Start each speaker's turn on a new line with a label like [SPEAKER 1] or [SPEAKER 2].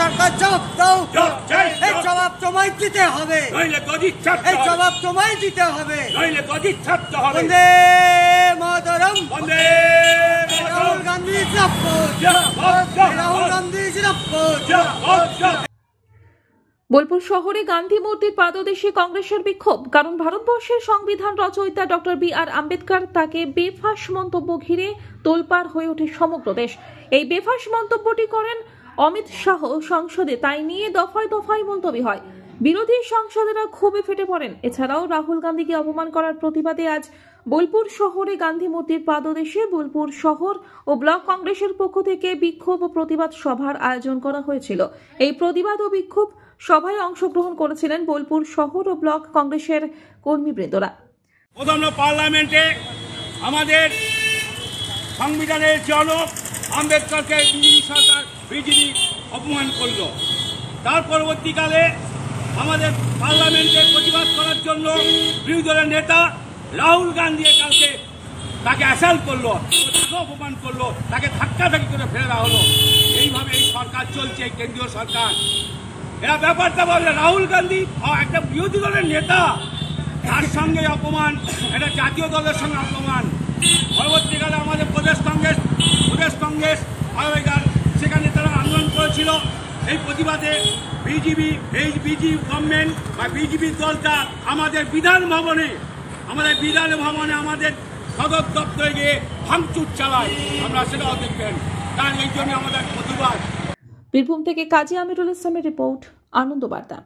[SPEAKER 1] সরকার জবাব দাও, এই জবাব তোমায় দিতে হবে, এই জবাব তোমায় দিতে হবে। বন্দে মাতরম, রাহুল গান্ধী জিন্দাবাদ, রাহুল গান্ধী জিন্দাবাদ।
[SPEAKER 2] বোলপুর শহরে গান্ধী মূর্তির পাদদেশে কংগ্রেসের বিক্ষোভ, কারণ ভারতবর্ষের সংবিধান রচয়িতা ডক্টর বি.আর. আম্বেদকর তাকে বেফাঁস মন্তব্য ঘিরে তোলপাড় হয়ে ওঠে সমগ্র দেশ। এই বেফাঁস মন্তব্যটি করেন অমিত শাহ সংসদে, তাই নিয়ে দফায় দফায় মুলতবি হয়। বিরোধী সাংসদেরা ক্ষোভে ফেটে পড়েন। এছাড়াও রাহুল গান্ধীকে অপমান করার প্রতিবাদে আজ বোলপুর শহরে গান্ধী মূর্তির পাদদেশে বোলপুর শহর ও ব্লক কংগ্রেসের পক্ষ থেকে বিক্ষোভ ও প্রতিবাদ সভার আয়োজন করা হয়েছিল। এই প্রতিবাদ ও বিক্ষোভ সভায় অংশগ্রহণ করেছিলেন বোলপুর শহর ও ব্লক কংগ্রেসের কর্মীবৃন্দরা।
[SPEAKER 3] প্রথম পার্লামেন্টে আমাদের সংবিধানের জনক আম্বেদকরকে বিজেপি অপমান করল। তার পরবর্তীকালে আমাদের পার্লামেন্টে প্রতিবাদ করার জন্য বিরোধী দলের নেতা রাহুল গান্ধী কালকে তাকে অ্যাসাল্ট করলো, তাকে অপমান করলো, তাকে ধাক্কাধাক্কি করে ফেলে দেওয়া হলো। এইভাবে এই সরকার চলছে, কেন্দ্রীয় সরকার। এরা ব্যাপারটা বলে রাহুল গান্ধী একটা বিরোধী দলের নেতা, তার সঙ্গে অপমান, এটা জাতীয় দলের সঙ্গে অপমান। পরবর্তীকালে আমাদের প্রদেশ কংগ্রেস সেখানে তারা আন্দোলন করেছিল। এই প্রতিবাদে বিজেপি গভর্নমেন্ট বা বিজেপি দলটা আমাদের বিধান ভবনে আমাদের সদর দপ্তরে গিয়ে ভাঙচুর চালায়। আমরা সেটাও দেখবেন, কারণ এই জন্য আমাদের প্রতিবাদ।
[SPEAKER 2] বীরভূম থেকে কাজী আমিরুল ইসলামের রিপোর্ট, আনন্দ বার্তা।